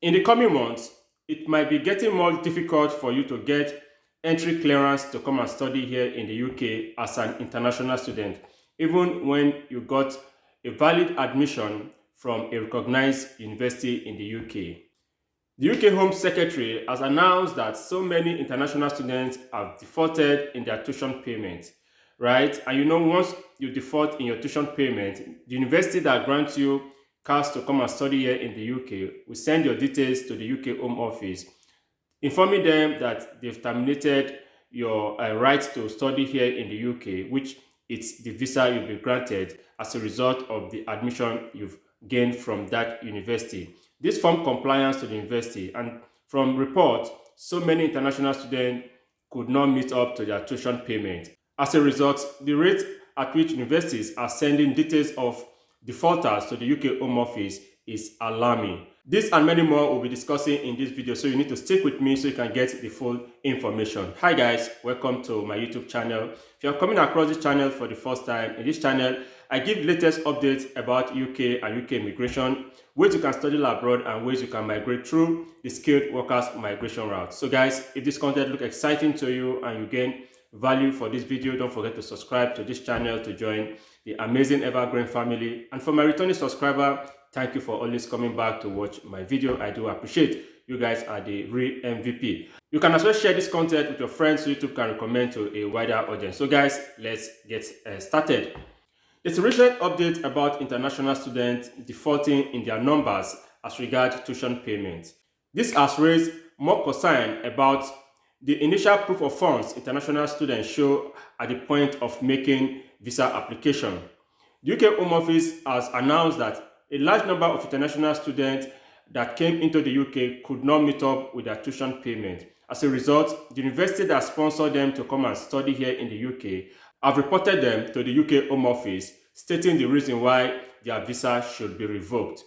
In the coming months, it might be getting more difficult for you to get entry clearance to come and study here in the UK as an international student, even when you got a valid admission from a recognized university in the UK. The UK Home Secretary has announced that so many international students have defaulted in their tuition payment, right? And once you default in your tuition payment, the university that grants you cards to come and study here in the UK will send your details to the UK Home Office, informing them that they've terminated your right to study here in the UK, which it's the visa you'll be granted as a result of the admission you've gained from that university. This form compliance to the university, and from reports, so many international students could not meet up to their tuition payment. As a result, the rate at which universities are sending details of defaulters to the UK Home Office is alarming. This and many more we'll be discussing in this video, so you need to stick with me so you can get the full information. Hi guys, welcome to my YouTube channel. If you're coming across this channel for the first time, in this channel I give the latest updates about UK and UK immigration, ways you can study abroad and ways you can migrate through the skilled workers migration route. So guys, if this content looks exciting to you and you gain value for this video, don't forget to subscribe to this channel to join the amazing evergreen family. And for my returning subscriber, thank you for always coming back to watch my video. I do appreciate you guys are the real MVP. You can as well share this content with your friends so YouTube can recommend to a wider audience. So guys, let's get started. It's a recent update about international students defaulting in their numbers as regards tuition payments. This has raised more concern about the initial proof of funds international students show at the point of making visa application. The UK Home Office has announced that a large number of international students that came into the UK could not meet up with their tuition payment. As a result, the university that sponsored them to come and study here in the UK have reported them to the UK Home Office, stating the reason why their visa should be revoked.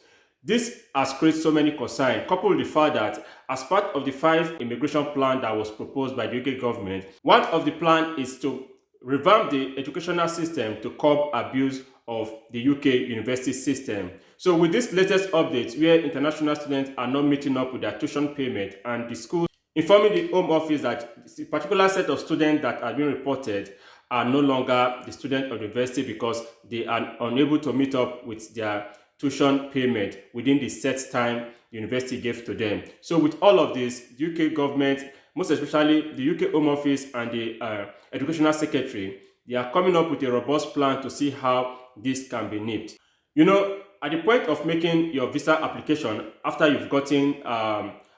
This has created so many concerns, coupled with the fact that as part of the 5 immigration plan that was proposed by the UK government, one of the plan is to revamp the educational system to curb abuse of the UK university system. So with this latest update, where international students are not meeting up with their tuition payment and the school informing the Home Office that the particular set of students that are being reported are no longer the student of the university because they are unable to meet up with their tuition payment within the set time the university gave to them. So with all of this, the UK government, most especially the UK Home Office and the Educational Secretary, they are coming up with a robust plan to see how this can be nipped. At the point of making your visa application, after you've gotten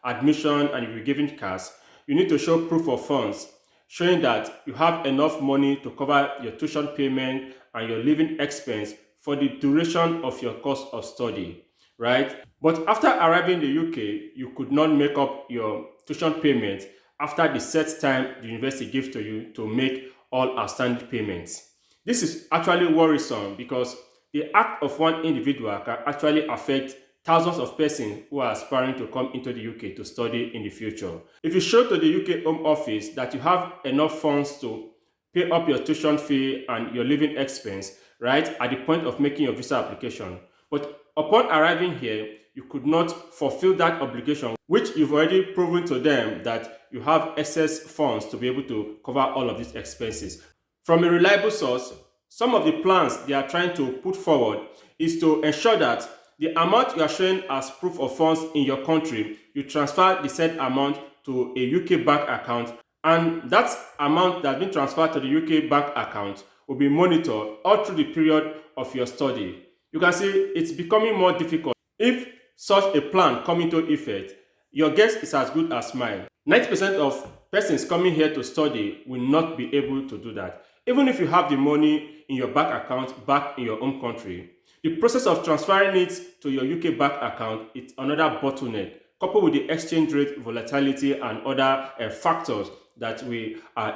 admission and you've been given cash, you need to show proof of funds, showing that you have enough money to cover your tuition payment and your living expense for the duration of your course of study, right? But after arriving in the UK, you could not make up your tuition payment after the set time the university gives to you to make all outstanding payments. This is actually worrisome because the act of one individual can actually affect thousands of persons who are aspiring to come into the UK to study in the future. If you show to the UK Home Office that you have enough funds to pay up your tuition fee and your living expense, right, at the point of making your visa application, but upon arriving here, you could not fulfill that obligation, which you've already proven to them that you have excess funds to be able to cover all of these expenses. From a reliable source, some of the plans they are trying to put forward is to ensure that the amount you are showing as proof of funds in your country, you transfer the said amount to a UK bank account, and that amount that has been transferred to the UK bank account will be monitored all through the period of your study. You can see it's becoming more difficult. If such a plan comes into effect, your guess is as good as mine. 90% of persons coming here to study will not be able to do that. Even if you have the money in your bank account back in your home country, the process of transferring it to your UK bank account is another bottleneck, coupled with the exchange rate volatility and other factors that will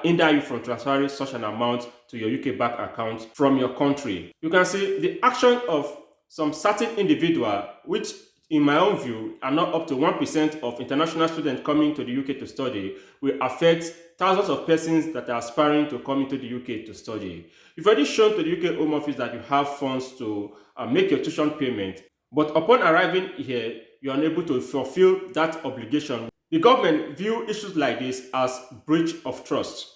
hinder you from transferring such an amount to your UK bank account from your country. You can see the action of some certain individual, which in my own view are not up to 1% of international students coming to the UK to study, will affect thousands of persons that are aspiring to come into the UK to study. You've already shown to the UK Home Office that you have funds to make your tuition payment, but upon arriving here, you are unable to fulfill that obligation. The government view issues like this as breach of trust.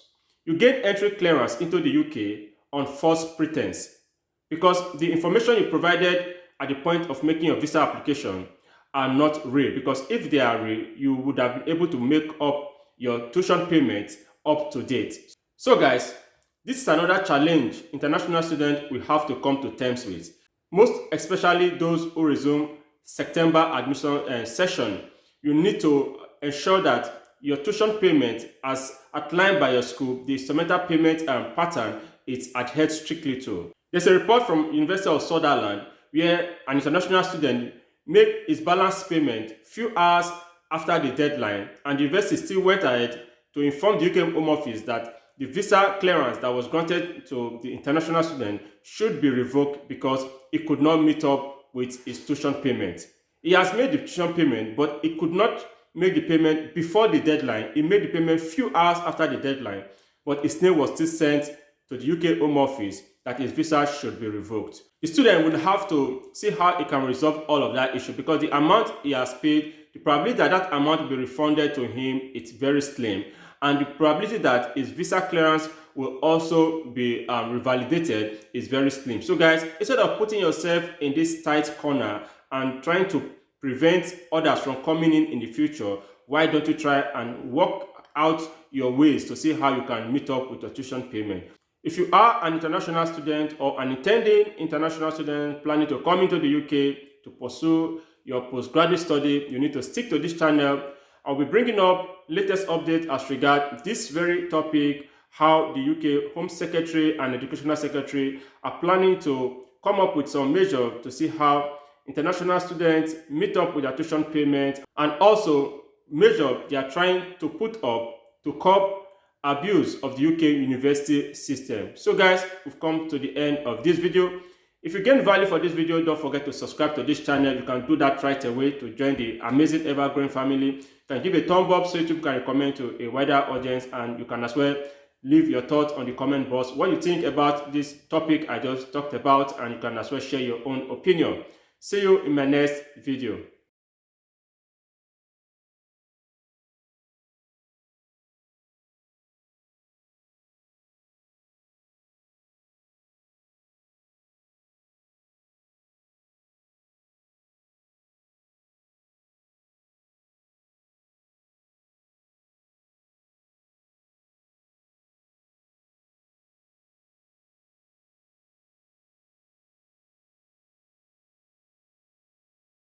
You gain entry clearance into the UK on false pretense because the information you provided at the point of making your visa application are not real, because if they are real, you would have been able to make up your tuition payment up to date. So guys, this is another challenge international students will have to come to terms with, most especially those who resume September admission session. You need to ensure that your tuition payment as outlined by your school, the semester payment pattern, is adhered strictly to. There's a report from University of Sutherland where an international student made his balance payment few hours after the deadline, and the university still went ahead to inform the UK Home Office that the visa clearance that was granted to the international student should be revoked because he could not meet up with his tuition payment. He has made the tuition payment, but he could not make the payment before the deadline. He made the payment few hours after the deadline, but his name was still sent to the UK Home Office that his visa should be revoked. The student would have to see how he can resolve all of that issue, because the amount he has paid, the probability that that amount will be refunded to him, it's very slim. And the probability that his visa clearance will also be revalidated is very slim. So guys, instead of putting yourself in this tight corner and trying to prevent others from coming in the future, why don't you try and work out your ways to see how you can meet up with your tuition payment? If you are an international student or an intending international student planning to come into the UK to pursue your postgraduate study, you need to stick to this channel. I'll be bringing up latest updates as regards this very topic, how the UK Home Secretary and Educational Secretary are planning to come up with some measures to see how international students meet up with their tuition payment, and also measures they are trying to put up to curb abuse of the UK university system. So guys, we've come to the end of this video. If you gain value for this video, don't forget to subscribe to this channel. You can do that right away to join the amazing ever-growing family. You can give a thumb up so YouTube can recommend to a wider audience, and you can as well leave your thoughts on the comment box, what you think about this topic I just talked about, and you can as well share your own opinion. See you in my next video.